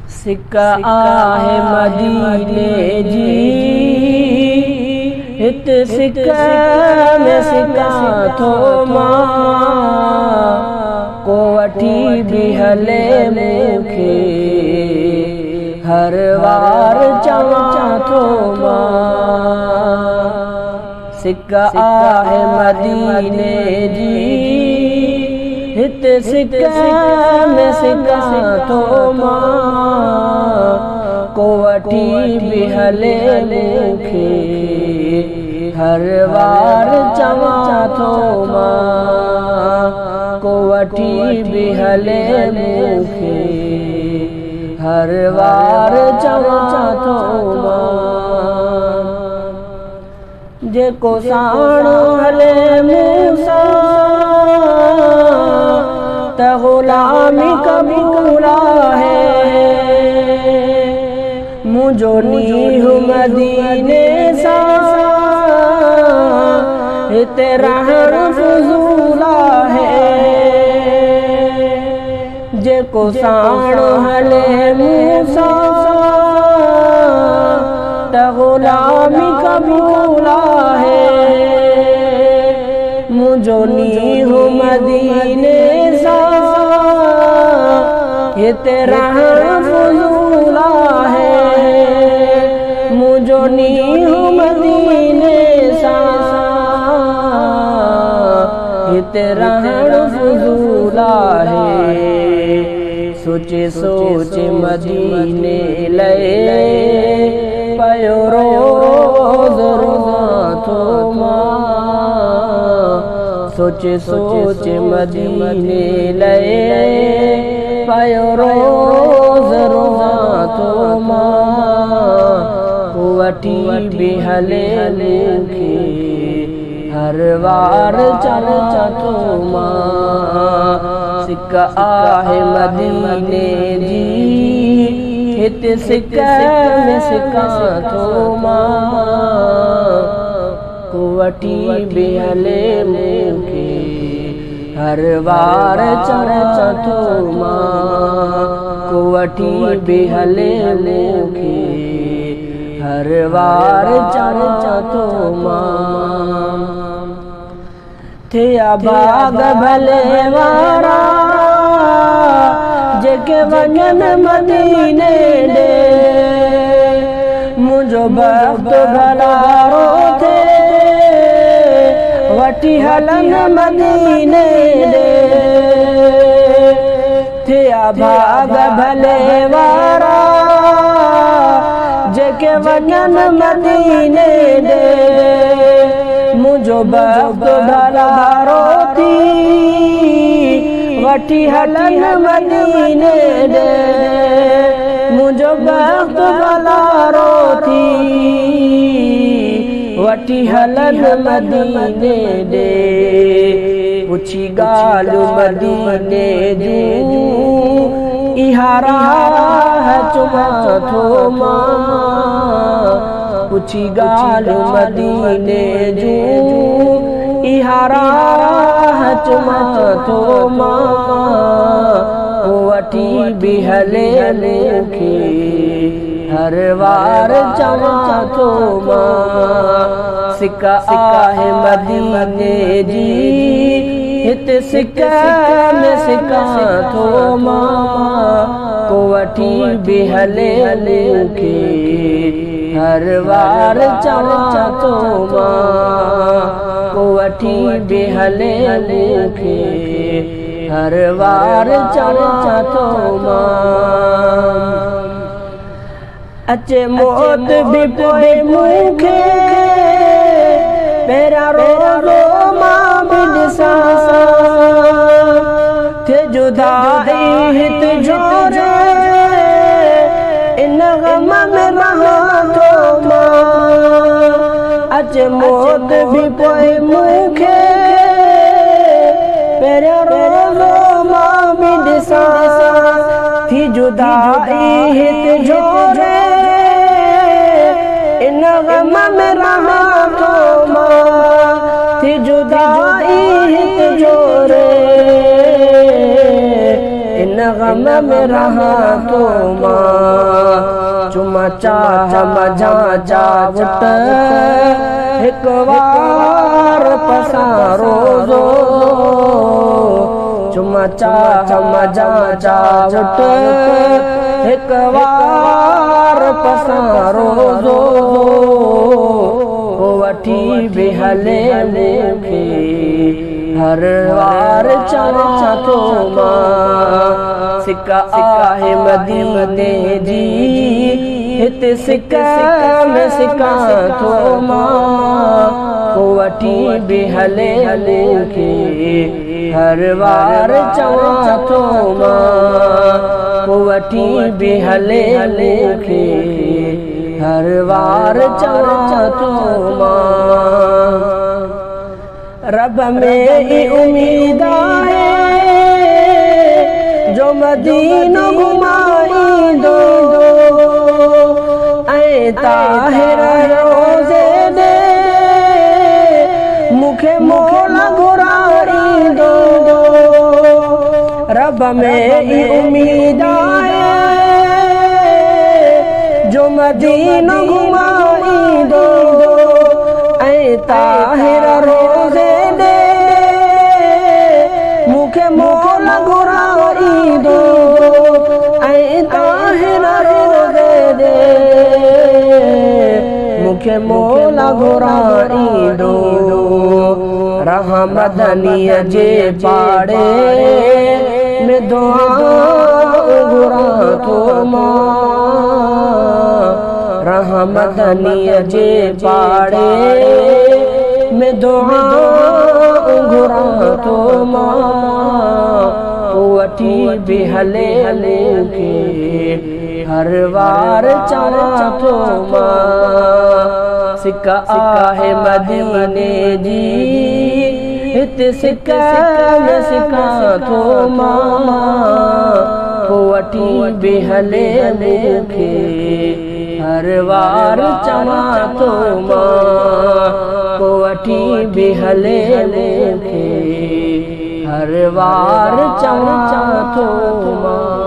सिक्का आहे मदीने जी, हित सिक्का में सिक्का थो मां, को वठी बि हले मूंखे हर वार चवां थो मां। सिक्का आहे मदीने जी, हित सिक्का में सिक्का थो मां, को वठी बि हले मूंखे हर वार चवां थो मां, को वठी बि हले मूंखे हर वार चवां थो मां। जेको साण हले मूंसां त ग़ुलामी क़बूल आहे, मुंहिंजो नीहु मदीने सां हिते रहणु फ़ुज़ूल आहे। जेको साण हले मूंसां त ग़ुलामी क़बूल आहे, मुंहिंजो नीहु मदीने सां हिते रहणु फ़ुज़ूल आहे, मुंहिंजो नीहु मदीने सां हिते रहणु फ़ुज़ूल आहे। सोचे सोचे मदीने लए पयो रोज़ रोज़ां थो मां, सोचे सोचे मदीने लए पयो रोज़ रोज़ां थो मां, को वठी बि हले मूंखे हर वार चवां थो मां। सिक्का आहे मदीने जी, हित सिक्का में सिक्का थो मां, को वठी बि हले मूंखे हर वार चवां थो मां, को वठी बि हले मूंखे हर वार चवां थो मां। थिया बाग भले वारा जेके वञनि मदीने ॾे, मुंहिंजो वक़्त भलारो थिए वठी हलनि मदीने ॾे। थिया बाग भले वारा जेके वञनि मदीने ॾे, मुंहिंजो वक़्त भलारो थी वठी हलनि मदीने ॾे, मुंहिंजो वक़्त भलारो थी वठी हलनि मदीने ॾे। पुछी ॻाल्हि मदीने जूं इहा राह चवां थो मां, पुछी ॻाल्हि मदीने जूं इहा राह चवां थो मां, को वठी बि हले मूंखे हर वार चवां थो मां। सिक्का आहे मदीने जी, हित सिक्का में सिक्का थो मां, को वठी बि हले मूंखे हर वार चवां थो मां, को वठी बि हले मूंखे हर वार चवां थो मां। अचे मौत बि पोइ मूंखे पहिरियां रोज़ो मां बि ॾिसां, थे जुदाई हित जोरे इन ग़म में रहां थो मां। अचे मौत बि पोइ मूंखे पहिरियां रोज़ो मां बि ॾिसां, थी जुदाई हित जोरे इन ग़म में रहां थो मां, थी जुदाई हित जोरे इन ग़म गम में रहा तो मां चुमा चाह मजा जावट एक बार पसारो जो चुमा चाह मजा जावट एक बार पसारो जो वठी बेहले मूंखे हर वार चवां थो मां सिक आहे मदीने जी हिते सिक में सिकां थो मां वठी बेहले मूंखे हर वार चवां थो मां वठी बेहले मूंखे हर वार चवां थो मां रब में ही उम्मीद है जो मदीनो घुमाईंदो ऐं ताहिर रोज़े दे मूंखे मोल घुराईंदो रब में ही उम्मीद है जो मदीनो घुमाईंदो ऐं ताहिर रोज़े दे मूंखे मोल घुराईंदो ऐं ताहिर रोज़े दे मूंखे मोल घुराईंदो रहा मदनीअ जे पाड़े में दुआ घुरां थो मां रहा मदनीअ जे पाड़े में दुआ घुरां थो मां वठी बेहले मूंखे हर वार चवां थो मां सिक आहे मदीने जी हिते सिक में सिकां थो मां वठी बेहले मूंखे हर वार चवां थो मां वठी बेहले मूंखे हर वार चवां थो मां।